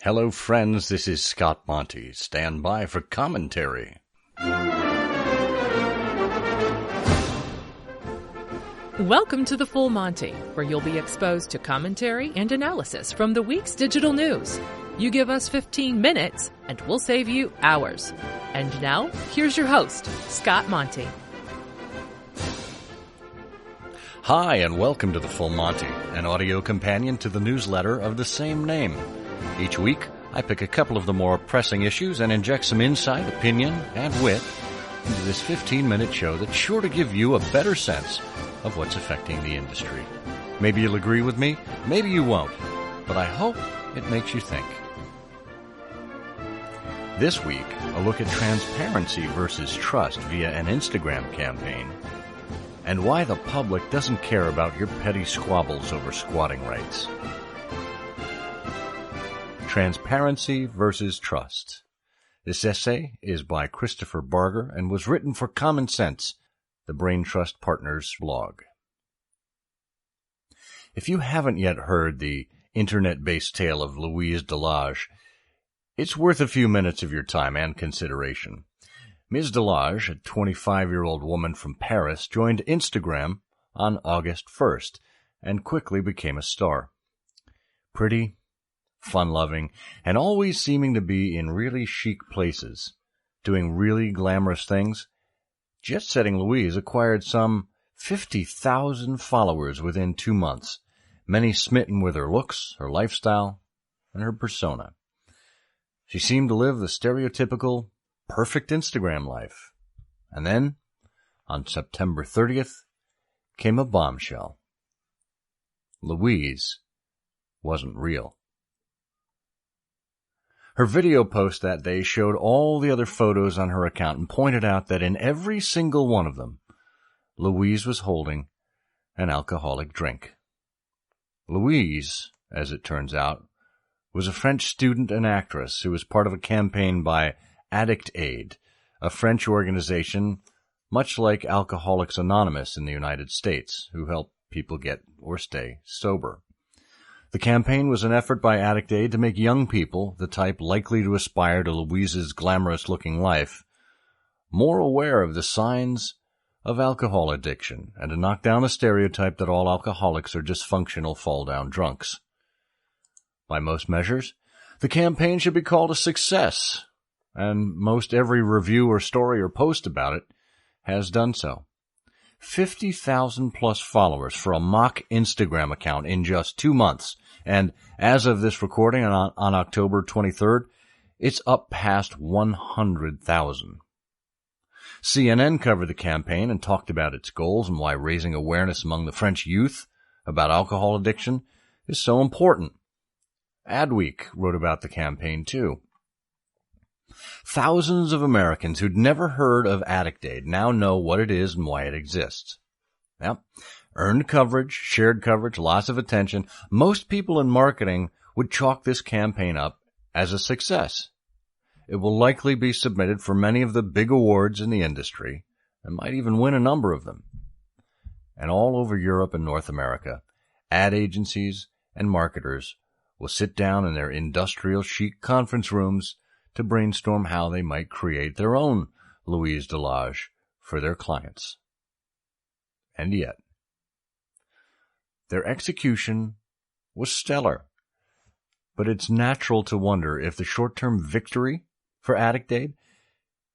Hello friends, this is Scott Monty. Stand by for commentary. Welcome to the Full Monty, where you'll be exposed to commentary and analysis from the week's digital news. You give us 15 minutes, and we'll save you hours. And now, here's your host, Scott Monty. Hi, and welcome to the Full Monty, an audio companion to the newsletter of the same name. Each week, I pick a couple of the more pressing issues and inject some insight, opinion, and wit into this 15-minute show that's sure to give you a better sense of what's affecting the industry. Maybe you'll agree with me, maybe you won't, but I hope it makes you think. This week, a look at transparency versus trust via an Instagram campaign, and why the public doesn't care about your petty squabbles over squatting rights. Transparency versus Trust. This essay is by Christopher Barger and was written for Common Sense, the Brain Trust Partners blog. If you haven't yet heard the internet-based tale of Louise Delage, it's worth a few minutes of your time and consideration. Ms. Delage, a 25-year-old woman from Paris, joined Instagram on August 1st and quickly became a star. Pretty, fun-loving, and always seeming to be in really chic places, doing really glamorous things, Jet Setting Louise acquired some 50,000 followers within 2 months, many smitten with her looks, her lifestyle, and her persona. She seemed to live the stereotypical, perfect Instagram life. And then, on September 30th, came a bombshell. Louise wasn't real. Her video post that day showed all the other photos on her account and pointed out that in every single one of them, Louise was holding an alcoholic drink. Louise, as it turns out, was a French student and actress who was part of a campaign by Addict Aid, a French organization much like Alcoholics Anonymous in the United States, who help people get or stay sober. The campaign was an effort by Addict Aid to make young people, the type likely to aspire to Louise's glamorous-looking life, more aware of the signs of alcohol addiction and to knock down the stereotype that all alcoholics are dysfunctional fall-down drunks. By most measures, the campaign should be called a success, and most every review or story or post about it has done so. 50,000 plus followers for a mock Instagram account in just 2 months. And as of this recording on October 23rd, it's up past 100,000. CNN covered the campaign and talked about its goals and why raising awareness among the French youth about alcohol addiction is so important. Adweek wrote about the campaign too. Thousands of Americans who'd never heard of Addict Aid now know what it is and why it exists. Yep. Earned coverage, shared coverage, lots of attention. Most people in marketing would chalk this campaign up as a success. It will likely be submitted for many of the big awards in the industry and might even win a number of them. And all over Europe and North America, ad agencies and marketers will sit down in their industrial chic conference rooms to brainstorm how they might create their own Louise Delage for their clients. And yet, their execution was stellar. But it's natural to wonder if the short-term victory for Addict Aid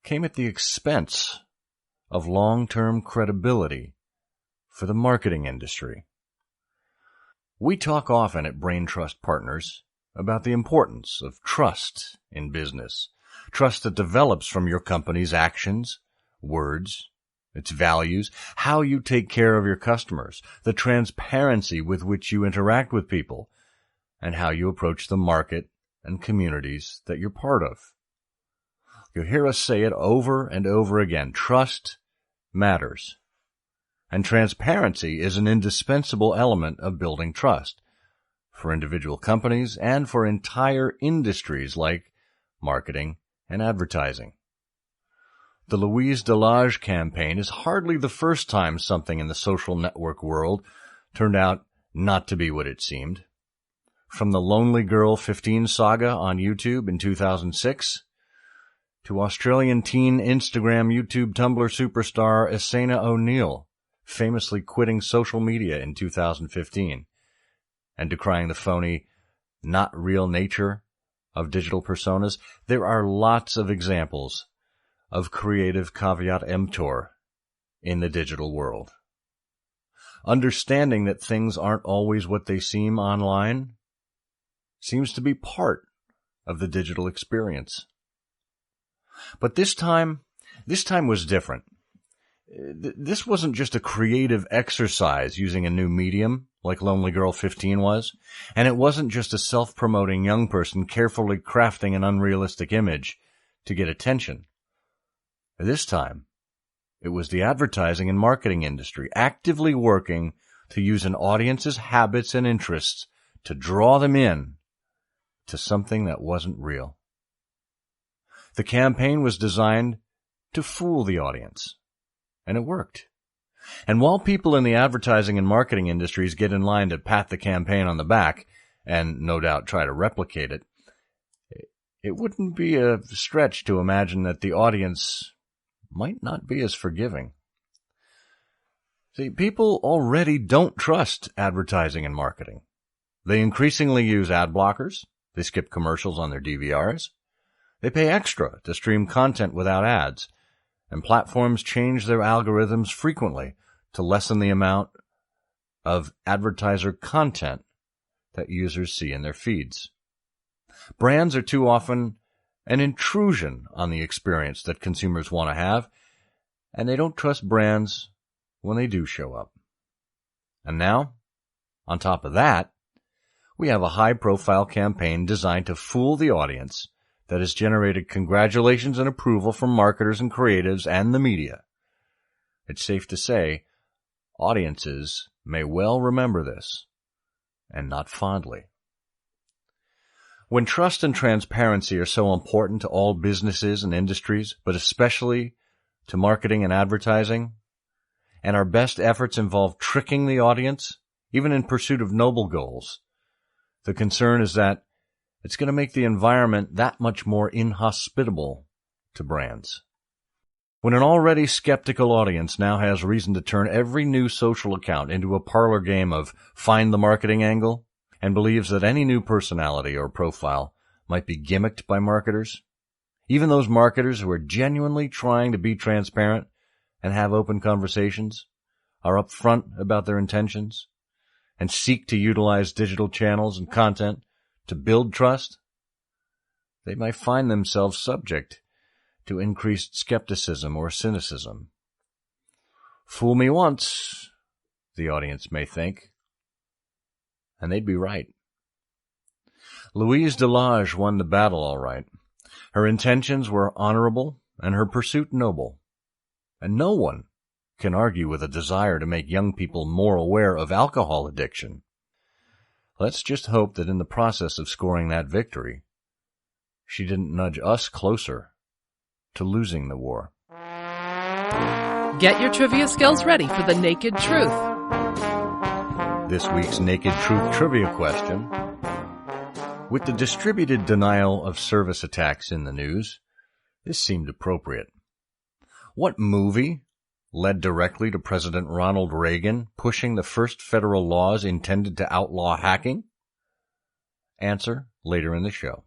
came at the expense of long-term credibility for the marketing industry. We talk often at Brain Trust Partners about the importance of trust in business, trust that develops from your company's actions, words, its values, how you take care of your customers, the transparency with which you interact with people, and how you approach the market and communities that you're part of. You'll hear us say it over and over again. Trust matters. And transparency is an indispensable element of building trust for individual companies and for entire industries like marketing and advertising. The Louise Delage campaign is hardly the first time something in the social network world turned out not to be what it seemed. From the Lonely Girl 15 saga on YouTube in 2006, to Australian teen Instagram, YouTube, Tumblr superstar Asena O'Neill, famously quitting social media in 2015, and decrying the phony, not real nature of digital personas, there are lots of examples of creative caveat emptor in the digital world. Understanding that things aren't always what they seem online seems to be part of the digital experience. But this time was different. This wasn't just a creative exercise using a new medium like Lonely Girl 15 was, and it wasn't just a self-promoting young person carefully crafting an unrealistic image to get attention. This time, it was the advertising and marketing industry actively working to use an audience's habits and interests to draw them in to something that wasn't real. The campaign was designed to fool the audience, and it worked. And while people in the advertising and marketing industries get in line to pat the campaign on the back, and no doubt try to replicate it, it wouldn't be a stretch to imagine that the audience might not be as forgiving. See, people already don't trust advertising and marketing. They increasingly use ad blockers. They skip commercials on their DVRs. They pay extra to stream content without ads, and platforms change their algorithms frequently to lessen the amount of advertiser content that users see in their feeds. Brands are too often an intrusion on the experience that consumers want to have, and they don't trust brands when they do show up. And now, on top of that, we have a high-profile campaign designed to fool the audience that has generated congratulations and approval from marketers and creatives and the media. It's safe to say, audiences may well remember this, and not fondly. When trust and transparency are so important to all businesses and industries, but especially to marketing and advertising, and our best efforts involve tricking the audience, even in pursuit of noble goals, the concern is that it's going to make the environment that much more inhospitable to brands. When an already skeptical audience now has reason to turn every new social account into a parlor game of find the marketing angle, and believes that any new personality or profile might be gimmicked by marketers, even those marketers who are genuinely trying to be transparent and have open conversations, are upfront about their intentions, and seek to utilize digital channels and content to build trust, they might find themselves subject to increased skepticism or cynicism. Fool me once, the audience may think, and they'd be right. Louise Delage won the battle all right. Her intentions were honorable and her pursuit noble. And no one can argue with a desire to make young people more aware of alcohol addiction. Let's just hope that in the process of scoring that victory, she didn't nudge us closer to losing the war. Get your trivia skills ready for the Naked Truth. This week's Naked Truth trivia question. With the distributed denial of service attacks in the news, this seemed appropriate. What movie led directly to President Ronald Reagan pushing the first federal laws intended to outlaw hacking? Answer later in the show.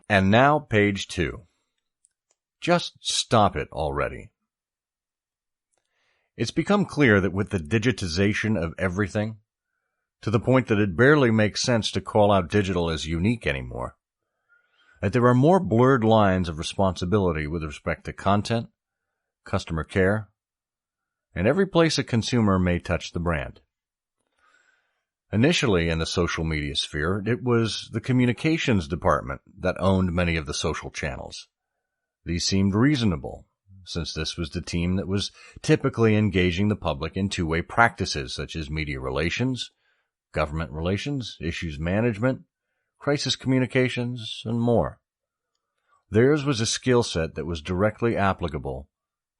And now, page 2. Just stop it already. It's become clear that with the digitization of everything, to the point that it barely makes sense to call out digital as unique anymore, that there are more blurred lines of responsibility with respect to content, customer care, and every place a consumer may touch the brand. Initially in the social media sphere, it was the communications department that owned many of the social channels. These seemed reasonable, since this was the team that was typically engaging the public in two-way practices such as media relations, government relations, issues management, crisis communications, and more. Theirs was a skill set that was directly applicable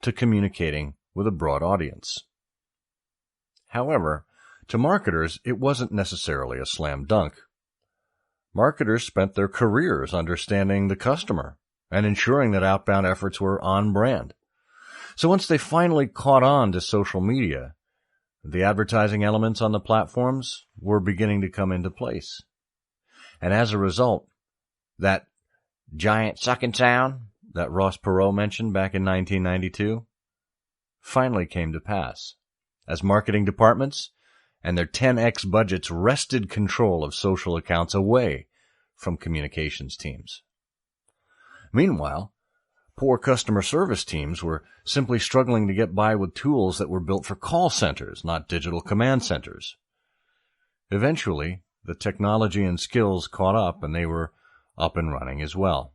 to communicating with a broad audience. However, to marketers, it wasn't necessarily a slam dunk. Marketers spent their careers understanding the customer and ensuring that outbound efforts were on brand. So once they finally caught on to social media, the advertising elements on the platforms were beginning to come into place. And as a result, that giant sucking sound that Ross Perot mentioned back in 1992 finally came to pass, as marketing departments and their 10x budgets wrested control of social accounts away from communications teams. Meanwhile, poor customer service teams were simply struggling to get by with tools that were built for call centers, not digital command centers. Eventually, the technology and skills caught up, and they were up and running as well.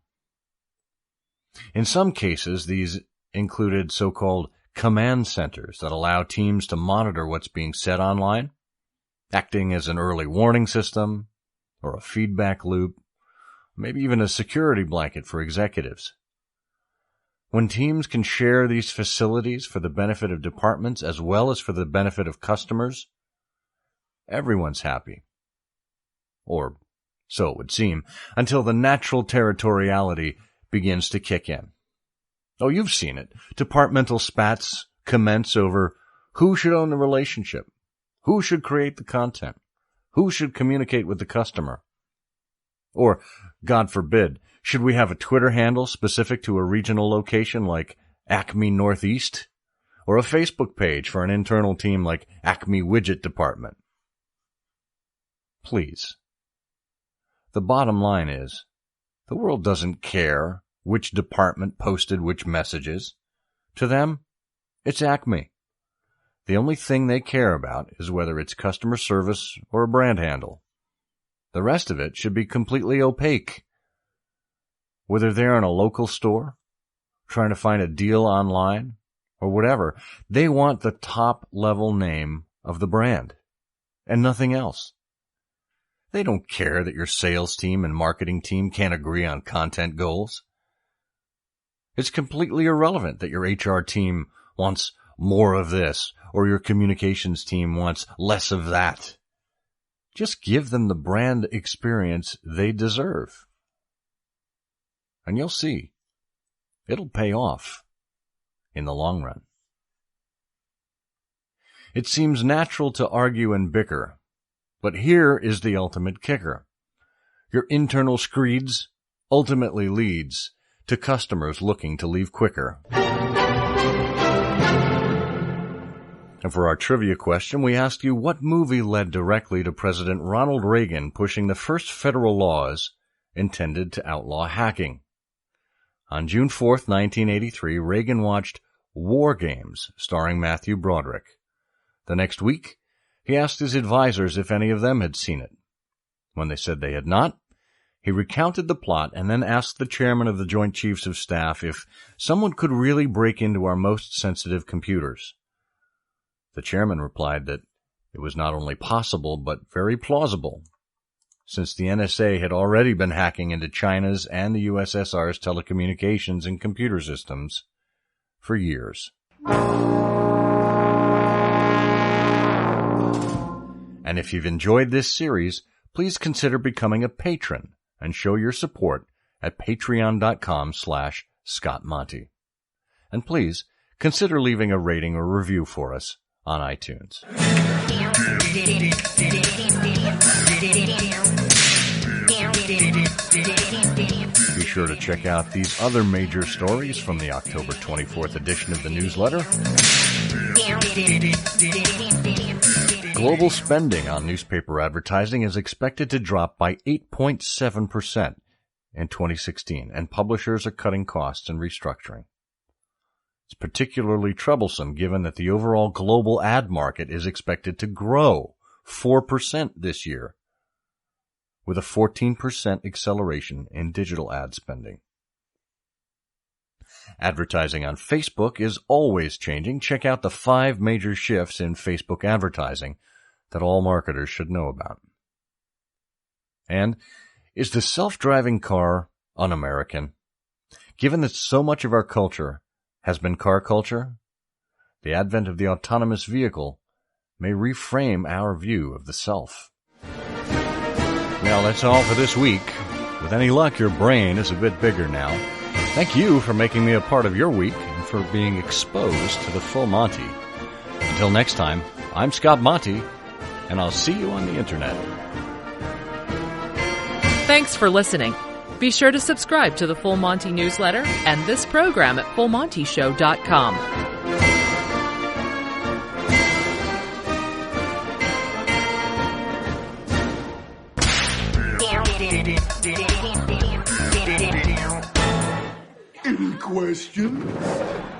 In some cases, these included so-called command centers that allow teams to monitor what's being said online, acting as an early warning system or a feedback loop, maybe even a security blanket for executives. When teams can share these facilities for the benefit of departments as well as for the benefit of customers, everyone's happy. Or so it would seem, until the natural territoriality begins to kick in. Oh, you've seen it. Departmental spats commence over who should own the relationship, who should create the content, who should communicate with the customer. Or, God forbid, should we have a Twitter handle specific to a regional location like Acme Northeast? Or a Facebook page for an internal team like Acme Widget Department? Please. The bottom line is, the world doesn't care which department posted which messages. To them, it's Acme. The only thing they care about is whether it's customer service or a brand handle. The rest of it should be completely opaque. Whether they're in a local store, trying to find a deal online, or whatever, they want the top-level name of the brand, and nothing else. They don't care that your sales team and marketing team can't agree on content goals. It's completely irrelevant that your HR team wants more of this, or your communications team wants less of that. Just give them the brand experience they deserve. And you'll see, it'll pay off in the long run. It seems natural to argue and bicker, but here is the ultimate kicker. Your internal screeds ultimately leads to customers looking to leave quicker. And for our trivia question, we asked you what movie led directly to President Ronald Reagan pushing the first federal laws intended to outlaw hacking. On June 4th, 1983, Reagan watched War Games, starring Matthew Broderick. The next week, he asked his advisors if any of them had seen it. When they said they had not, he recounted the plot and then asked the chairman of the Joint Chiefs of Staff if someone could really break into our most sensitive computers. The chairman replied that it was not only possible, but very plausible, since the NSA had already been hacking into China's and the USSR's telecommunications and computer systems for years. And if you've enjoyed this series, please consider becoming a patron and show your support at patreon.com/ScottMonty. And please consider leaving a rating or review for us on iTunes. Be sure to check out these other major stories from the October 24th edition of the newsletter. Global spending on newspaper advertising is expected to drop by 8.7% in 2016, and publishers are cutting costs and restructuring. It's particularly troublesome given that the overall global ad market is expected to grow 4% this year, with a 14% acceleration in digital ad spending. Advertising on Facebook is always changing. Check out the 5 major shifts in Facebook advertising that all marketers should know about. And is the self-driving car un-American? Given that so much of our culture has been car culture, the advent of the autonomous vehicle may reframe our view of the self. Well, that's all for this week. With any luck, your brain is a bit bigger now. Thank you for making me a part of your week and for being exposed to the full Monty. Until next time, I'm Scott Monty, and I'll see you on the internet. Thanks for listening. Be sure to subscribe to the Full Monty newsletter and this program at fullmontyshow.com. Any questions?